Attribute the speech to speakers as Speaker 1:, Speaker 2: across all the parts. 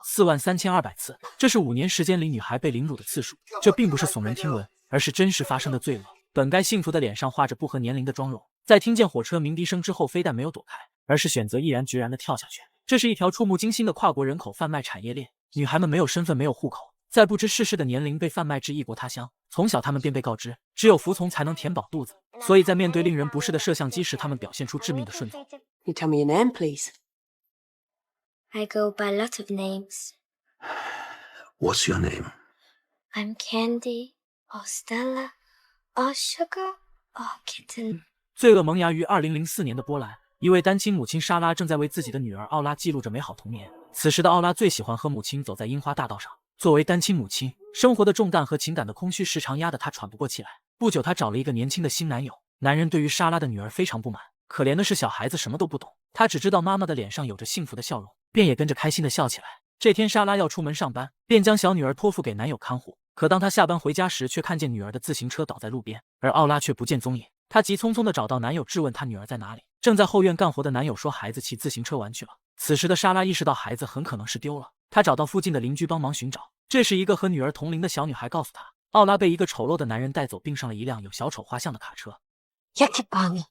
Speaker 1: 43200次，这是5年时间里女孩被凌辱的次数。这并不是耸人听闻，而是真实发生的罪恶。本该幸福的脸上画着不合年龄的妆容，在听见火车鸣笛声之后，非但没有躲开，而是选择毅然决然地跳下去。这是一条触目惊心的跨国人口贩卖产业链。女孩们没有身份，没有户口，在不知世事的年龄被贩卖至异国他乡。从小她们便被告知，只有服从才能填饱肚子，所以在面对令人不适的摄像机时，她们表现出致命的顺从。
Speaker 2: You tell me your name, please.
Speaker 3: I go by a lot of names.
Speaker 4: What's your name?
Speaker 3: I'm Candy, or Stella, or Sugar, or Kitten.
Speaker 1: 罪恶萌芽于2004年的波兰，一位单亲母亲莎拉正在为自己的女儿奥拉记录着美好童年。此时的奥拉最喜欢和母亲走在樱花大道上。作为单亲母亲，生活的重担和情感的空虚时常压得她喘不过气来。不久，她找了一个年轻的新男友。男人对于莎拉的女儿非常不满，可怜的是小孩子什么都不懂，他只知道妈妈的脸上有着幸福的笑容，便也跟着开心的笑起来。这天，莎拉要出门上班，便将小女儿托付给男友看护。可当她下班回家时，却看见女儿的自行车倒在路边，而奥拉却不见踪影。她急匆匆地找到男友，质问他女儿在哪里。正在后院干活的男友说孩子骑自行车玩去了。此时的莎拉意识到孩子很可能是丢了，她找到附近的邻居帮忙寻找。这时，一个和女儿同龄的小女孩告诉她，奥拉被一个丑陋的男人带走，并上了一辆有小丑画像的卡车。
Speaker 2: Jakie pan?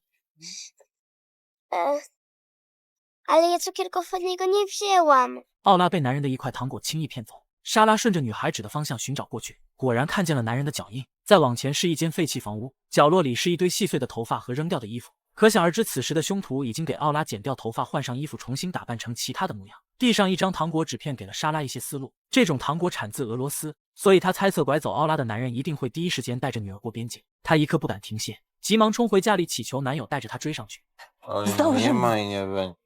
Speaker 3: Ale ja cukierków od niego nie wzięłam.
Speaker 1: 奥拉被男人的一块糖果轻易骗走。莎拉顺着女孩指的方向寻找过去，果然看见了男人的脚印。再往前是一间废弃房屋，角落里是一堆细碎的头发和扔掉的衣服。可想而知，此时的凶徒已经给奥拉剪掉头发，换上衣服，重新打扮成其他的模样。地上一张糖果纸片给了莎拉一些思路，这种糖果产自俄罗斯，所以她猜测拐走奥拉的男人一定会第一时间带着女儿过边境。她一刻不敢停歇，急忙冲回家里，祈求男友带着她追上去。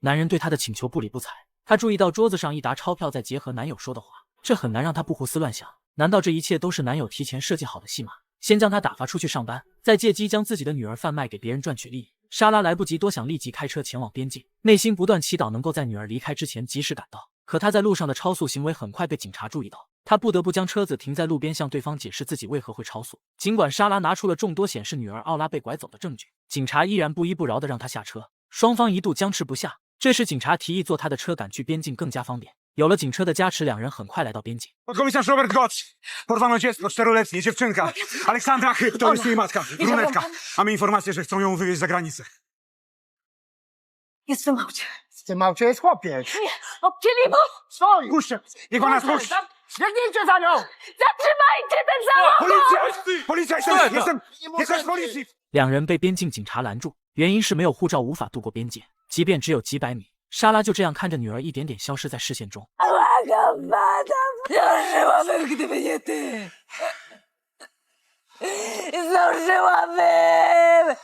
Speaker 1: 男人对她的请求不理不睬。她注意到桌子上一沓钞票，再结合男友说的话，这很难让她不胡思乱想。难道这一切都是男友提前设计好的戏码？先将她打发出去上班，再借机将自己的女儿贩卖给别人赚取利益。莎拉来不及多想，立即开车前往边境，内心不断祈祷能够在女儿离开之前及时赶到。可她在路上的超速行为很快被警察注意到，她不得不将车子停在路边，向对方解释自己为何会超速。尽管莎拉拿出了众多显示女儿奥拉被拐走的证据，警察依然不依不饶地让她下车，双方一度僵持不下。这时警察提议坐他的车赶去边境更加方便。有了警车的加持，两人很快来到边境。
Speaker 5: Komisarz Robert Gotz. Porwano dziecko 4-letnie, dziewczynka. Aleksandra Chyb, to jest jej matka, brunetka. Mamy informację, że chcą ją wywieźć za granicę.
Speaker 2: Jest w tym aucie.
Speaker 6: W tym aucie jest chłopiec.
Speaker 2: Obcięli mu!
Speaker 6: Stoi!
Speaker 5: Puśćcie, niech ona spuści.
Speaker 6: Biegnijcie za nią!
Speaker 2: Zatrzymajcie ten samochód!
Speaker 5: Policja, jestem z policji.
Speaker 1: 两人被边境警察拦住，原因是没有护照无法渡过边界，即便只有几百米。莎拉就这样看着女儿一点点消失在视线中。
Speaker 2: Zdążyłabym, gdyby nie ty! Zdążyłabym,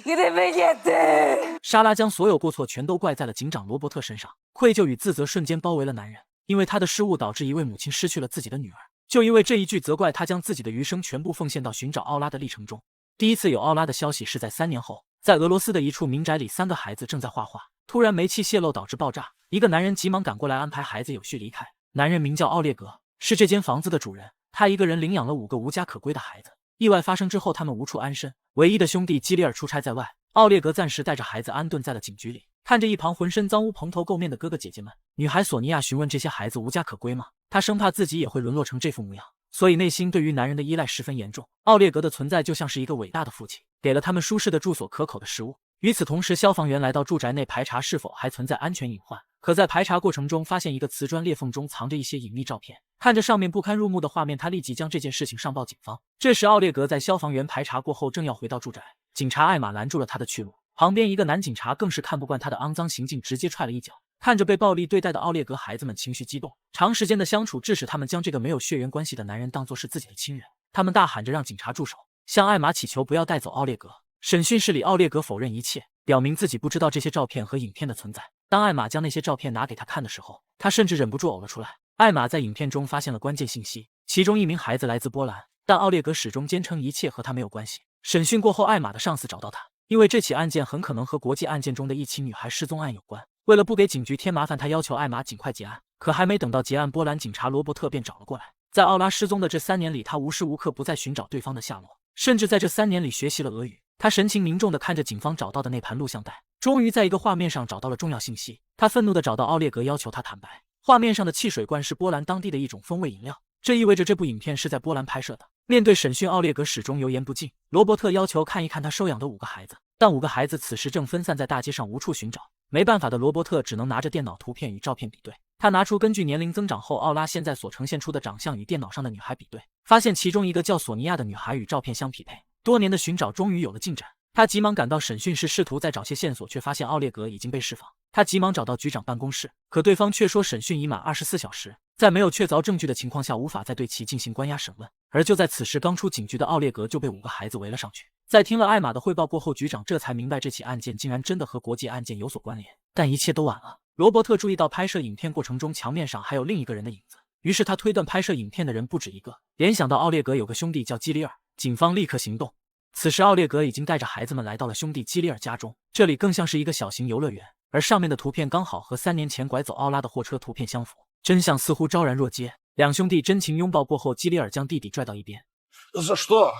Speaker 2: gdyby nie ty!
Speaker 1: 莎拉将所有过错全都怪在了警长罗伯特身上，愧疚与自责瞬间包围了男人。因为他的失误导致一位母亲失去了自己的女儿，就因为这一句责怪，他将自己的余生全部奉献到寻找奥拉的历程中。第一次有奥拉的消息是在3年后，在俄罗斯的一处民宅里，3个孩子正在画画，突然煤气泄漏导致爆炸，一个男人急忙赶过来安排孩子有序离开。男人名叫奥列格，是这间房子的主人，他一个人领养了5个无家可归的孩子。意外发生之后，他们无处安身，唯一的兄弟基里尔出差在外，奥列格暂时带着孩子安顿在了警局里。看着一旁浑身脏污蓬头垢面的哥哥姐姐们，女孩索尼娅询问这些孩子无家可归吗？她生怕自己也会沦落成这副模样，所以内心对于男人的依赖十分严重。奥列格的存在就像是一个伟大的父亲，给了他们舒适的住所、可口的食物。与此同时，消防员来到住宅内排查是否还存在安全隐患，可在排查过程中发现一个瓷砖裂缝中藏着一些隐秘照片。看着上面不堪入目的画面，他立即将这件事情上报警方。这时奥列格在消防员排查过后正要回到住宅，警察艾玛拦住了他的去路。旁边一个男警察更是看不惯他的肮脏行径，直接踹了一脚。看着被暴力对待的奥列格，孩子们情绪激动，长时间的相处致使他们将这个没有血缘关系的男人当作是自己的亲人。他们大喊着让警察住手，向艾玛祈求不要带走奥列格。审讯室里，奥列格否认一切，表明自己不知道这些照片和影片的存在。当艾玛将那些照片拿给他看的时候，他甚至忍不住呕了出来。艾玛在影片中发现了关键信息，其中一名孩子来自波兰，但奥列格始终坚称一切和他没有关系。审讯过后，艾玛的上司找到他，因为这起案件很可能和国际案件中的一起女孩失踪案有关。为了不给警局添麻烦，他要求艾玛尽快结案。可还没等到结案，波兰警察罗伯特便找了过来。在奥拉失踪的这3年里，他无时无刻不在寻找对方的下落，甚至在这3年里学习了俄语。他神情凝重地看着警方找到的那盘录像带，终于在一个画面上找到了重要信息。他愤怒地找到奥列格，要求他坦白。画面上的汽水罐是波兰当地的一种风味饮料，这意味着这部影片是在波兰拍摄的。面对审讯，奥列格始终油盐不进。罗伯特要求看一看他收养的5个孩子，但5个孩子此时正分散在大街上无处寻找。没办法的罗伯特只能拿着电脑图片与照片比对。他拿出根据年龄增长后奥拉现在所呈现出的长相与电脑上的女孩比对，发现其中一个叫索尼娅的女孩与照片相匹配。多年的寻找终于有了进展。他急忙赶到审讯室，试图再找些线索，却发现奥列格已经被释放。他急忙找到局长办公室，可对方却说审讯已满24小时，在没有确凿证据的情况下，无法再对其进行关押审问。而就在此时，刚出警局的奥列格就被5个孩子围了上去。在听了艾玛的汇报过后，局长这才明白这起案件竟然真的和国际案件有所关联，但一切都晚了。罗伯特注意到拍摄影片过程中墙面上还有另一个人的影子，于是他推断拍摄影片的人不止一个，联想到奥列格有个兄弟叫基里尔，警方立刻行动。此时奥列格已经带着孩子们来到了兄弟基里尔家中，这里更像是一个小型游乐园，而上面的图片刚好和3年前拐走奥拉的货车图片相符，真相似乎昭然若揭。两兄弟真情拥抱过后，基里尔将弟弟拽到一边。
Speaker 4: За что?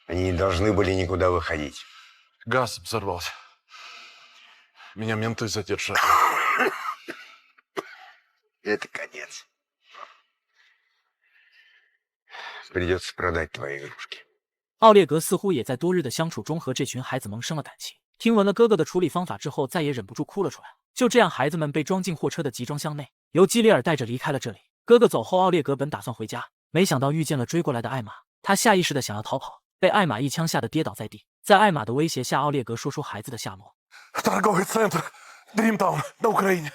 Speaker 4: Они не должны были никуда выходить.
Speaker 7: Газ взорвался. Меня менты задержали.
Speaker 4: Это конец. Придется продать твои игрушки.
Speaker 1: 奥列格似乎也在多日的相处中和这群孩子萌生了感情，听闻了哥哥的处理方法之后，再也忍不住哭了出来。就这样，孩子们被装进货车的集装箱内，由基里尔带着离开了这里。哥哥走后，奥列格本打算回家，没想到遇见了追过来的艾玛，他下意识的想要逃跑，被艾玛一枪吓得跌倒在地。在艾玛的威胁下，奥列格说出孩子的下落。
Speaker 7: Торговый центр Dreamtown на Украине.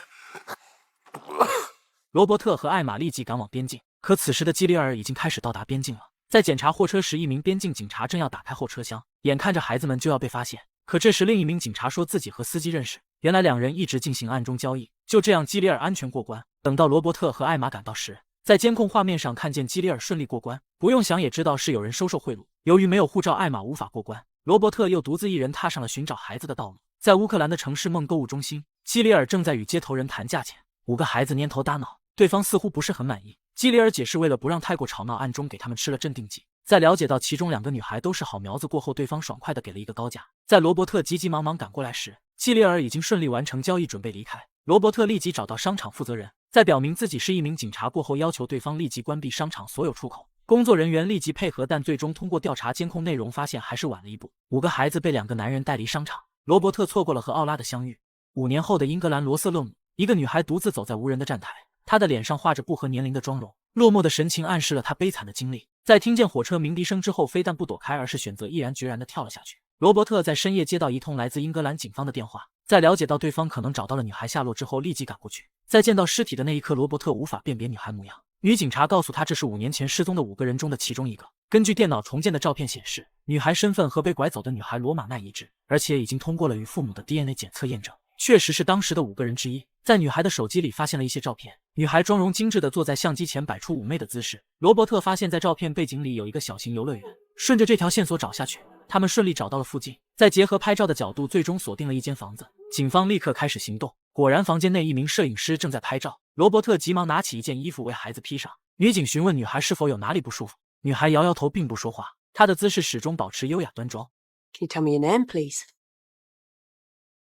Speaker 1: 罗伯特和艾玛立即赶往边境，可此时的基里尔已经开始到达边境了。在检查货车时，一名边境警察正要打开后车厢，眼看着孩子们就要被发现。可这时另一名警察说自己和司机认识，原来两人一直进行暗中交易。就这样，基里尔安全过关。等到罗伯特和艾玛赶到时，在监控画面上看见基里尔顺利过关，不用想也知道是有人收受贿赂。由于没有护照，艾玛无法过关，罗伯特又独自一人踏上了寻找孩子的道路。在乌克兰的城市梦购物中心，基里尔正在与接头人谈价钱。5个孩子蔫头耷脑，对方似乎不是很满意。基里尔解释，为了不让太过吵闹，暗中给他们吃了镇定剂。在了解到其中2个女孩都是好苗子过后，对方爽快地给了一个高价。在罗伯特急急忙忙赶过来时，基里尔已经顺利完成交易，准备离开。罗伯特立即找到商场负责人，在表明自己是一名警察过后，要求对方立即关闭商场所有出口。工作人员立即配合，但最终通过调查监控内容发现还是晚了一步。5个孩子被2个男人带离商场，罗伯特错过了和奥拉的相遇。5年后的英格兰罗瑟勒姆，一个女孩独自走在无人的站台，她的脸上画着不合年龄的妆容，落寞的神情暗示了她悲惨的经历。在听见火车鸣笛声之后，非但不躲开，而是选择毅然决然地跳了下去。罗伯特在深夜接到一通来自英格兰警方的电话，在了解到对方可能找到了女孩下落之后，立即赶过去。在见到尸体的那一刻，罗伯特无法辨别女孩模样。女警察告诉他，这是5年前失踪的5个人中的其中一个。根据电脑重建的照片显示，女孩身份和被拐走的女孩罗马奈一致，而且已经通过了与父母的 DNA 检测验证，确实是当时的5个人之一。在女孩的手机里发现了一些照片，女孩妆容精致地坐在相机前，摆出妩媚的姿势。罗伯特发现在照片背景里有一个小型游乐园，顺着这条线索找下去，他们顺利找到了附近。再结合拍照的角度，最终锁定了一间房子。警方立刻开始行动，果然房间内一名摄影师正在拍照。罗伯特急忙拿起一件衣服为孩子披上。女警询问女孩是否有哪里不舒服，女孩摇摇头，并不说话，她的姿势始终保持优雅端庄。
Speaker 8: Can you tell me your name, please?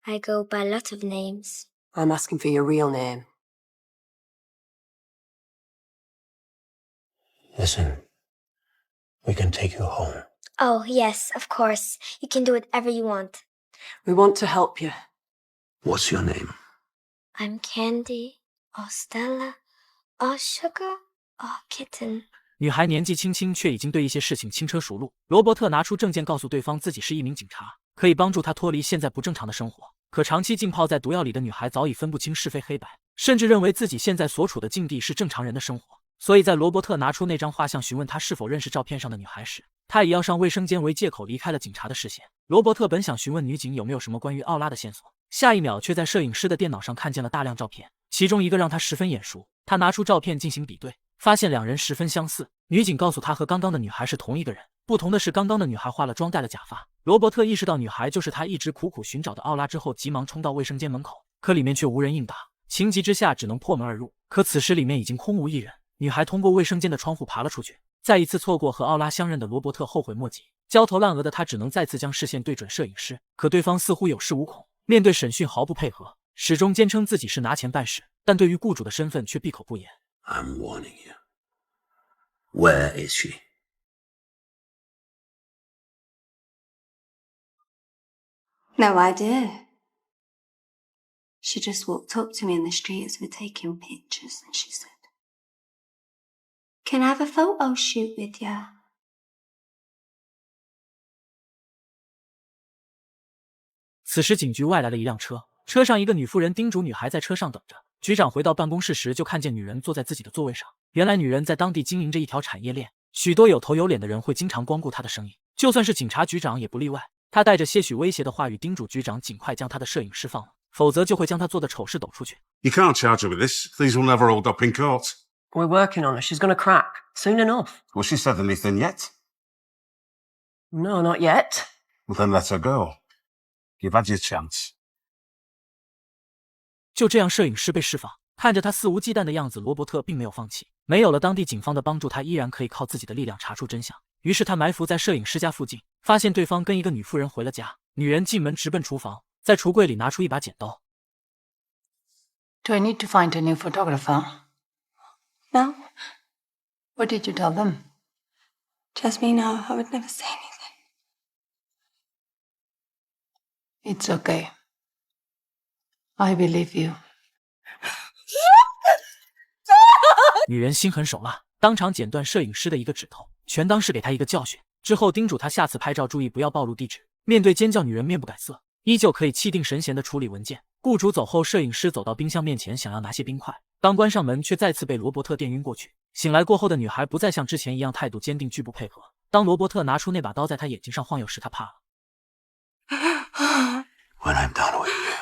Speaker 3: I go by a lot of names.
Speaker 8: I'm asking for your real name.
Speaker 4: Listen, we can take you home.
Speaker 3: Oh, yes, of course. You can do whatever you want.
Speaker 8: We want to help you.
Speaker 4: What's your name?
Speaker 3: I'm Candy, or Stella, or Sugar, or Kitten.
Speaker 1: 女孩年纪轻轻，却已经对一些事情轻车熟路。罗伯特拿出证件，告诉对方自己是一名警察，可以帮助他脱离现在不正常的生活。可长期浸泡在毒药里的女孩早已分不清是非黑白，甚至认为自己现在所处的境地是正常人的生活。所以在罗伯特拿出那张画像询问他是否认识照片上的女孩时，他以要上卫生间为借口离开了警察的视线。罗伯特本想询问女警有没有什么关于奥拉的线索，下一秒却在摄影师的电脑上看见了大量照片，其中一个让他十分眼熟。他拿出照片进行比对，发现2人十分相似。女警告诉他和刚刚的女孩是同一个人，不同的是刚刚的女孩化了妆，戴了假发。罗伯特意识到女孩就是他一直苦苦寻找的奥拉之后，急忙冲到卫生间门口，可里面却无人应答。情急之下只能破门而入，可此时里面已经空无一人。女孩通过卫生间的窗户爬了出去。再一次错过和奥拉相认的罗伯特后悔莫及，焦头烂额的他只能再次将视线对准摄影师，可对方似乎有恃无恐，面对审讯毫不配合。始终坚称自己是拿钱办事，但对于雇主的身份却闭口不言。
Speaker 4: I'm warning you. Where is she?
Speaker 9: No idea. She just walked up to me in the street as we're taking pictures and she said, "Can I have a photo shoot with you?"
Speaker 1: 此时警局外来了一辆车，车上一个女妇人叮嘱女孩在车上等着。局长回到办公室时，就看见女人坐在自己的座位上。原来女人在当地经营着一条产业链，许多有头有脸的人会经常光顾她的生意，就算是警察局长也不例外。他带着些许威胁的话语叮嘱局长尽快将他的摄影师放了，否则就会将他做的丑事抖出去。
Speaker 10: You can't charge her with this. These will never hold up in court.
Speaker 8: We're working on her. She's going to crack. Soon enough.
Speaker 10: Well, she said anything yet?
Speaker 8: No, not yet.
Speaker 10: Well, then let her go. You've had your chance.
Speaker 1: 就这样，摄影师被释放。看着他肆无忌惮的样子，罗伯特并没有放弃。没有了当地警方的帮助，他依然可以靠自己的力量查出真相。于是他埋伏在摄影师家附近，发现对方跟一个女妇人回了家。女人进门直奔厨房，在橱柜里拿出一把剪刀。
Speaker 2: Do I need to find a new photographer?
Speaker 9: No,
Speaker 2: What did you tell them?
Speaker 9: just me now. I would never say anything.
Speaker 2: It's okay. I believe you.
Speaker 1: 女人心狠手辣，当场剪断摄影师的一个指头，全当是给他一个教训。之后叮嘱他下次拍照注意不要暴露地址。面对尖叫女人面不改色，依旧可以气定神闲地处理文件。雇主走后，摄影师走到冰箱面前想要拿些冰块，刚关上门却再次被罗伯特电晕过去。醒来过后的女孩不再像之前一样态度坚定拒不配合。当罗伯特拿出那把刀在她眼睛上晃悠时，她怕了。
Speaker 4: When I'm done with you,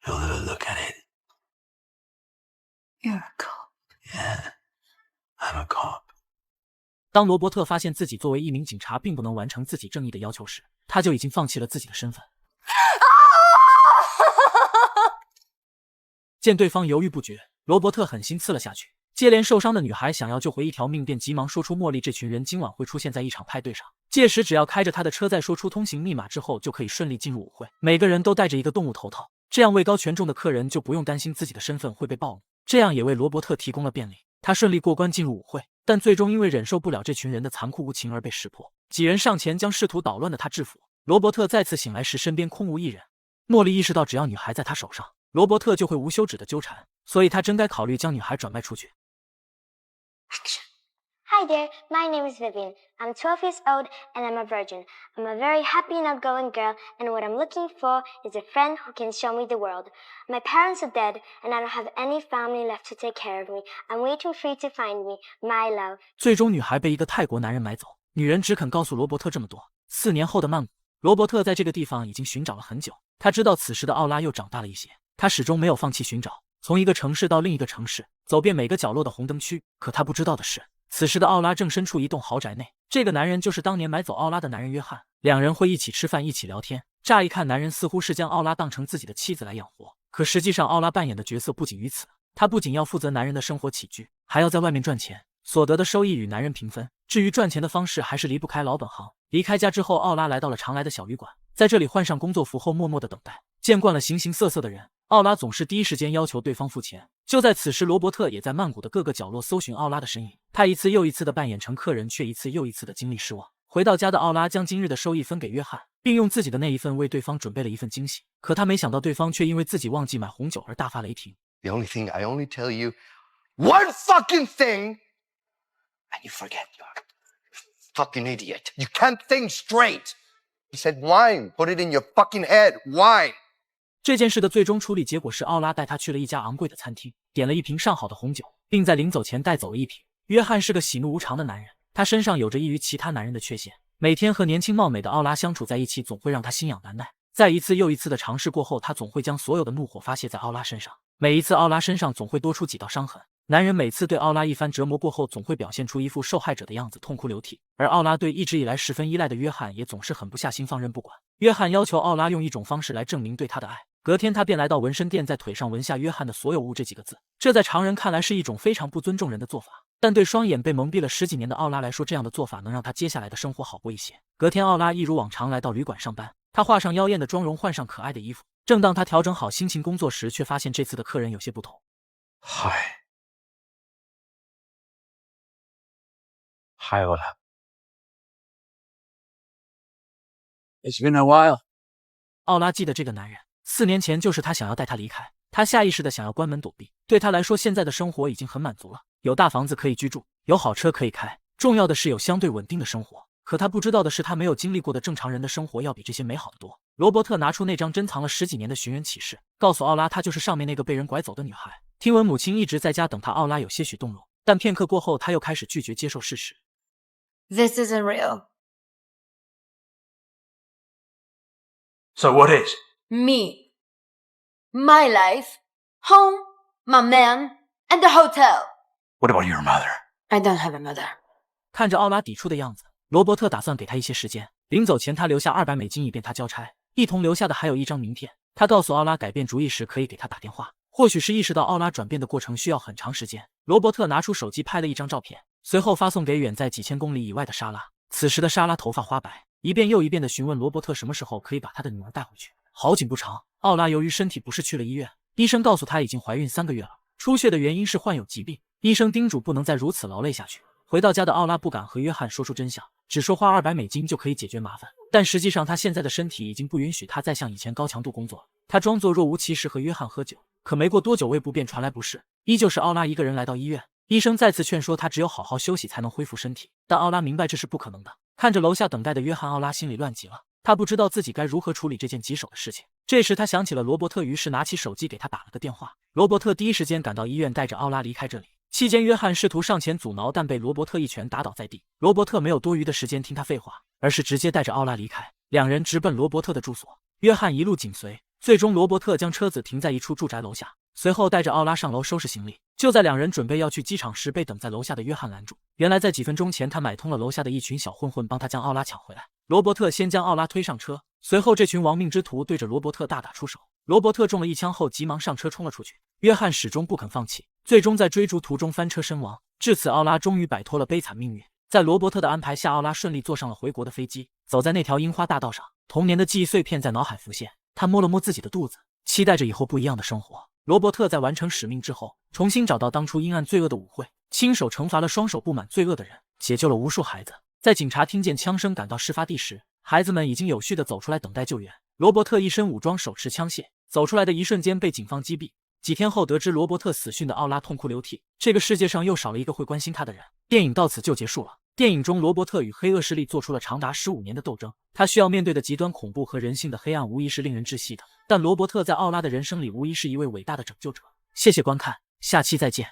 Speaker 4: you'll never look at it.
Speaker 2: You're a cop.
Speaker 4: Yeah, I'm a cop.
Speaker 1: 当罗伯特发现自己作为一名警察并不能完成自己正义的要求时，他就已经放弃了自己的身份。见对方犹豫不决，罗伯特狠心刺了下去。接连受伤的女孩想要救回一条命，便急忙说出茉莉这群人今晚会出现在一场派对上，届时只要开着他的车，在说出通行密码之后，就可以顺利进入舞会。每个人都戴着一个动物头套，这样位高权重的客人就不用担心自己的身份会被暴露，这样也为罗伯特提供了便利。他顺利过关进入舞会，但最终因为忍受不了这群人的残酷无情而被识破。几人上前将试图捣乱的他制服。罗伯特再次醒来时，身边空无一人。茉莉意识到只要女孩在他手上，罗伯特就会无休止的纠缠，所以他真该考虑将女孩转卖出去。
Speaker 3: Hi there, my name is Vivian. I'm 12 years old and I'm a virgin. I'm a very happy and outgoing girl, and what I'm looking for is a friend who can show me the world. My parents are dead and I don't have any family left to take care of me. I'm waiting for you to find me, my love.
Speaker 1: 最终女孩被一个泰国男人买走，女人只肯告诉罗伯特这么多。4年后的曼谷，罗伯特在这个地方已经寻找了很久，他知道此时的奥拉又长大了一些，他始终没有放弃寻找，从一个城市到另一个城市，走遍每个角落的红灯区。可他不知道的是，此时的奥拉正身处一栋豪宅内，这个男人就是当年买走奥拉的男人约翰。两人会一起吃饭，一起聊天。乍一看，男人似乎是将奥拉当成自己的妻子来养活，可实际上奥拉扮演的角色不仅于此，他不仅要负责男人的生活起居，还要在外面赚钱，所得的收益与男人平分。至于赚钱的方式，还是离不开老本行。离开家之后，奥拉来到了常来的小旅馆，在这里换上工作服后，默默的等待。见惯了形形色色的人，奥拉总是第一时间要求对方付钱。就在此时，罗伯特也在曼谷的各个角落搜寻奥拉的身影。他一次又一次的扮演成客人，却一次又一次的经历失望。回到家的奥拉将今日的收益分给约翰，并用自己的那一份为对方准备了一份惊喜。可他没想到对方却因为自己忘记买红酒而大发雷霆。
Speaker 11: The only thing I only tell you one fucking thing, and you forget you're a fucking idiot. You can't think straight. He said wine. Put it in your fucking head. Wine.
Speaker 1: 这件事的最终处理结果是，奥拉带他去了一家昂贵的餐厅，点了一瓶上好的红酒，并在临走前带走了一瓶。约翰是个喜怒无常的男人，他身上有着异于其他男人的缺陷。每天和年轻貌美的奥拉相处在一起，总会让他心痒难耐。在一次又一次的尝试过后，他总会将所有的怒火发泄在奥拉身上。每一次，奥拉身上总会多出几道伤痕。男人每次对奥拉一番折磨过后，总会表现出一副受害者的样子，痛哭流涕。而奥拉对一直以来十分依赖的约翰也总是狠不下心放任不管。约翰要求奥拉用一种方式来证明对他的爱。隔天，他便来到纹身店，在腿上纹下约翰的所有物这几个字。这在常人看来是一种非常不尊重人的做法，但对双眼被蒙蔽了10几年的奥拉来说，这样的做法能让他接下来的生活好过一些。隔天，奥拉一如往常来到旅馆上班，他化上妖艳的妆容，换上可爱的衣服，正当他调整好心情工作时，却发现这次的客人有些不同。
Speaker 10: 嗨，Hola. It's been a while.
Speaker 1: 奥拉记得这个男人，4年前就是他想要带他离开，他下意识的想要关门躲避。对他来说，现在的生活已经很满足了，有大房子可以居住，有好车可以开，重要的是有相对稳定的生活。可他不知道的是，他没有经历过的正常人的生活要比这些美好得多。罗伯特拿出那张珍藏了10几年的寻人启事，告诉奥拉她就是上面那个被人拐走的女孩。听闻母亲一直在家等他，奥拉有些许动容，但片刻过后，他又开始拒绝接受事实。
Speaker 2: This isn't real.
Speaker 10: So what is?
Speaker 2: Me. My life. Home. My man. And the hotel.
Speaker 10: What about your mother?
Speaker 2: I don't have a mother.
Speaker 1: 看着奥拉抵触的样子，罗伯特打算给他一些时间。临走前，他留下200美金以便他交差，一同留下的还有一张名片。他告诉奥拉，改变主意时可以给他打电话。或许是意识到奥拉转变的过程需要很长时间，罗伯特拿出手机拍了一张照片，随后发送给远在几千公里以外的莎拉。此时的莎拉头发花白，一遍又一遍地询问罗伯特什么时候可以把他的女儿带回去。好景不长，奥拉由于身体不适去了医院，医生告诉她已经怀孕3个月了，出血的原因是患有疾病。医生叮嘱不能再如此劳累下去。回到家的奥拉不敢和约翰说出真相，只说花200美金就可以解决麻烦，但实际上他现在的身体已经不允许他再像以前高强度工作了。他装作若无其事和约翰喝酒，可没过多久胃部便传来不适，依旧是奥拉一个人来到医院。医生再次劝说他只有好好休息才能恢复身体，但奥拉明白这是不可能的。看着楼下等待的约翰，奥拉心里乱极了，他不知道自己该如何处理这件棘手的事情。这时他想起了罗伯特，于是拿起手机给他打了个电话。罗伯特第一时间赶到医院，带着奥拉离开这里。期间，约翰试图上前阻挠，但被罗伯特一拳打倒在地。罗伯特没有多余的时间听他废话，而是直接带着奥拉离开。两人直奔罗伯特的住所，约翰一路紧随。最终，罗伯特将车子停在一处住宅楼下，随后带着奥拉上楼收拾行李。就在两人准备要去机场时，被等在楼下的约翰拦住。原来在几分钟前，他买通了楼下的一群小混混，帮他将奥拉抢回来。罗伯特先将奥拉推上车，随后这群亡命之徒对着罗伯特大打出手。罗伯特中了一枪后，急忙上车冲了出去。约翰始终不肯放弃，最终在追逐途中翻车身亡。至此，奥拉终于摆脱了悲惨命运。在罗伯特的安排下，奥拉顺利坐上了回国的飞机。走在那条樱花大道上，童年的记忆碎片在脑海浮现。他摸了摸自己的肚子，期待着以后不一样的生活。罗伯特在完成使命之后，重新找到当初阴暗罪恶的舞会，亲手惩罚了双手布满罪恶的人，解救了无数孩子。在警察听见枪声赶到事发地时，孩子们已经有序地走出来等待救援。罗伯特一身武装，手持枪械，走出来的一瞬间被警方击毙。几天后得知罗伯特死讯的奥拉痛哭流涕，这个世界上又少了一个会关心他的人。电影到此就结束了。电影中，罗伯特与黑恶势力做出了长达15年的斗争，他需要面对的极端恐怖和人性的黑暗无疑是令人窒息的。但罗伯特在奥拉的人生里无疑是一位伟大的拯救者。谢谢观看，下期再见。